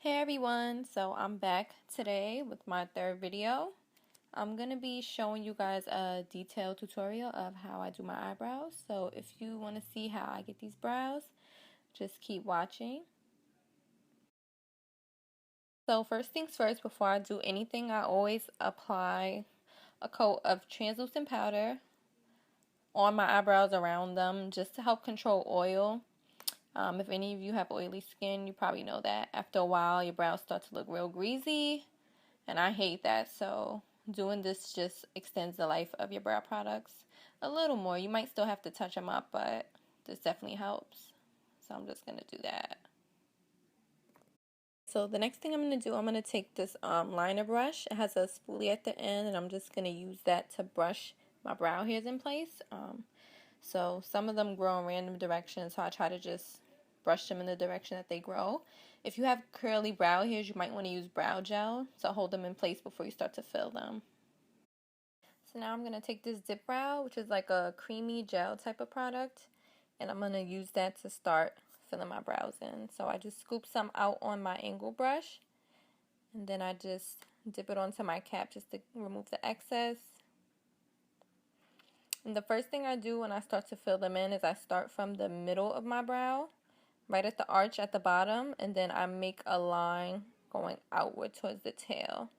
Hey everyone, so I'm back today with my third video. I'm going to be showing you guys a detailed tutorial of how I do my eyebrows. So if you want to see how I get these brows, just keep watching. So first things first, before I do anything, I always apply a coat of translucent powder on my eyebrows, around them, just to help control oil. If any of you have oily skin, you probably know that after a while your brows start to look real greasy, and I hate that. So doing this just extends the life of your brow products a little more. You might still have to touch them up, but this definitely helps. So I'm just going to do that. So the next thing I'm going to do, I'm going to take this liner brush. It has a spoolie at the end, and I'm just going to use that to brush my brow hairs in place. So some of them grow in random directions, so I try to just brush them in the direction that they grow. If you have curly brow hairs, you might want to use brow gel to hold them in place before you start to fill them. So now I'm going to take this Dipbrow, which is like a creamy gel type of product, and I'm going to use that to start filling my brows in. So I just scoop some out on my angle brush, and then I just dip it onto my cap just to remove the excess. And the first thing I do when I start to fill them in is I start from the middle of my brow, right at the arch at the bottom, and then I make a line going outward towards the tail.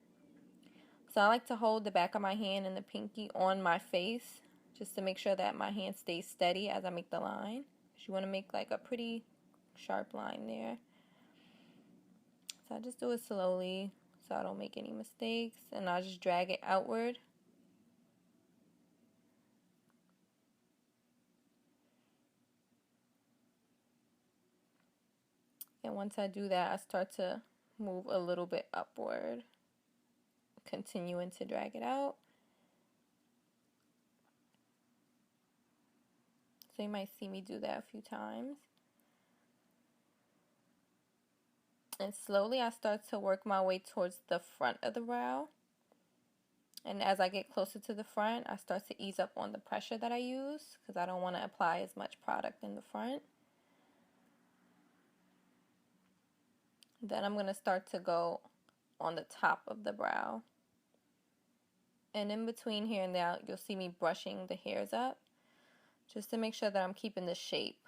So I like to hold the back of my hand and the pinky on my face just to make sure that my hand stays steady as I make the line. You want to make like a pretty sharp line there. So I just do it slowly so I don't make any mistakes, and I'll just drag it outward. And once I do that, I start to move a little bit upward, continuing to drag it out. So you might see me do that a few times. And slowly I start to work my way towards the front of the brow. And as I get closer to the front, I start to ease up on the pressure that I use because I don't want to apply as much product in the front. Then I'm going to start to go on the top of the brow. And in between here and there, you'll see me brushing the hairs up just to make sure that I'm keeping the shape.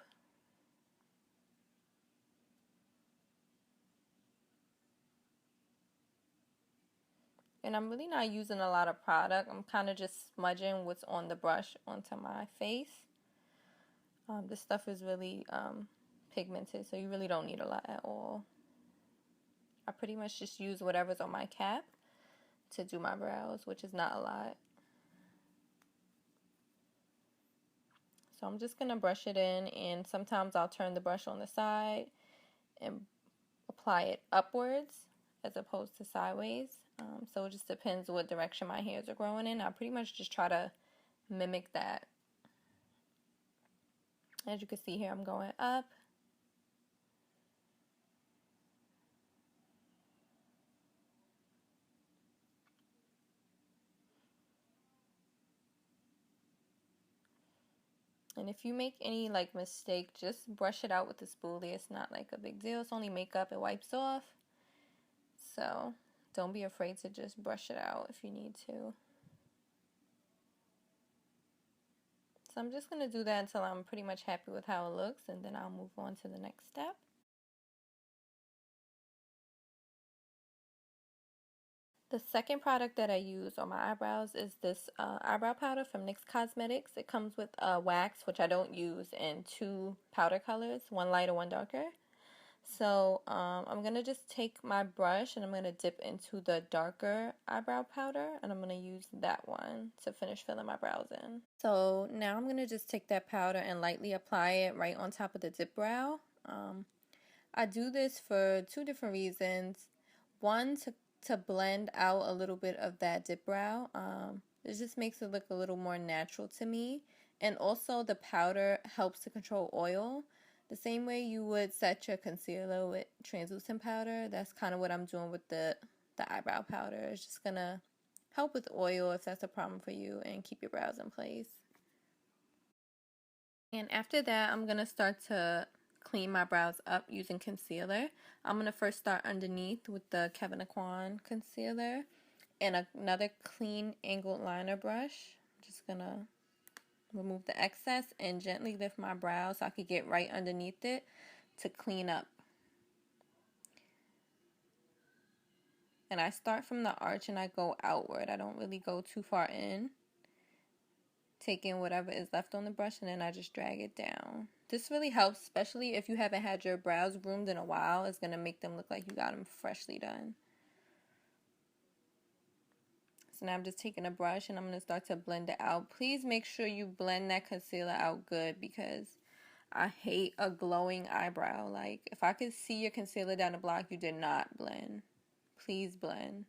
And I'm really not using a lot of product. I'm kind of just smudging what's on the brush onto my face. This stuff is really pigmented, so you really don't need a lot at all. I pretty much just use whatever's on my cap to do my brows, which is not a lot. So I'm just going to brush it in, and sometimes I'll turn the brush on the side and apply it upwards as opposed to sideways. So it just depends what direction my hairs are growing in. I pretty much just try to mimic that. As you can see here, I'm going up. And if you make any like mistake, just brush it out with the spoolie. It's not like a big deal. It's only makeup. It wipes off. So don't be afraid to just brush it out if you need to. So I'm just going to do that until I'm pretty much happy with how it looks, and then I'll move on to the next step. The second product that I use on my eyebrows is this eyebrow powder from NYX Cosmetics. It comes with a wax, which I don't use, and two powder colors, one lighter, one darker. So I'm going to just take my brush and I'm going to dip into the darker eyebrow powder, and I'm going to use that one to finish filling my brows in. So now I'm going to just take that powder and lightly apply it right on top of the Dipbrow. I do this for two different reasons. One, to blend out a little bit of that Dipbrow. It just makes it look a little more natural to me. And also the powder helps to control oil. The same way you would set your concealer with translucent powder, that's kind of what I'm doing with the eyebrow powder. It's just going to help with oil if that's a problem for you and keep your brows in place. And after that, I'm going to start to clean my brows up using concealer. I'm going to first start underneath with the Kevyn Aucoin concealer and another clean angled liner brush. I'm just going to remove the excess and gently lift my brows so I could get right underneath it to clean up. And I start from the arch and I go outward. I don't really go too far in. Taking whatever is left on the brush and then I just drag it down. This really helps, especially if you haven't had your brows groomed in a while. It's going to make them look like you got them freshly done. So now I'm just taking a brush and I'm going to start to blend it out. Please make sure you blend that concealer out good because I hate a glowing eyebrow. Like, if I could see your concealer down the block, you did not blend. Please blend.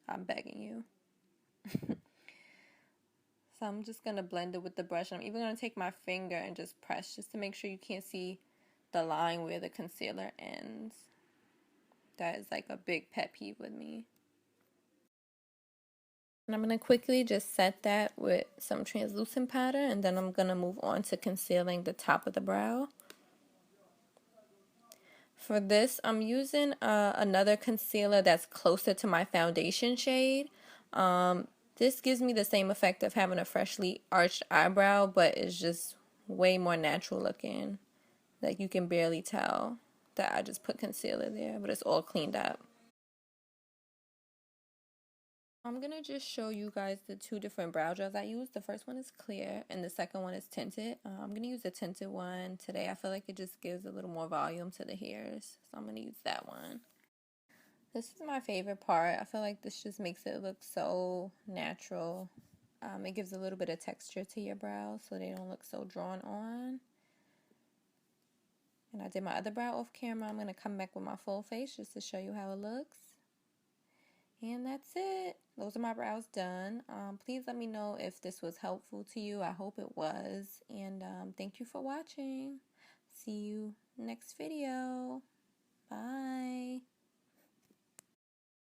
I'm begging you. So I'm just going to blend it with the brush. I'm even going to take my finger and just press just to make sure you can't see the line where the concealer ends. That is like a big pet peeve with me. And I'm going to quickly just set that with some translucent powder, and then I'm going to move on to concealing the top of the brow. For this, I'm using another concealer that's closer to my foundation shade. This gives me the same effect of having a freshly arched eyebrow, but it's just way more natural looking. Like, you can barely tell that I just put concealer there, but it's all cleaned up. I'm going to just show you guys the two different brow gels I use. The first one is clear and the second one is tinted. I'm going to use the tinted one today. I feel like it just gives a little more volume to the hairs, so I'm going to use that one. This is my favorite part. I feel like this just makes it look so natural. It gives a little bit of texture to your brows so they don't look so drawn on. And I did my other brow off camera. I'm going to come back with my full face just to show you how it looks. And that's it. Those are my brows done. Please let me know if this was helpful to you. I hope it was. And thank you for watching. See you next video. Bye.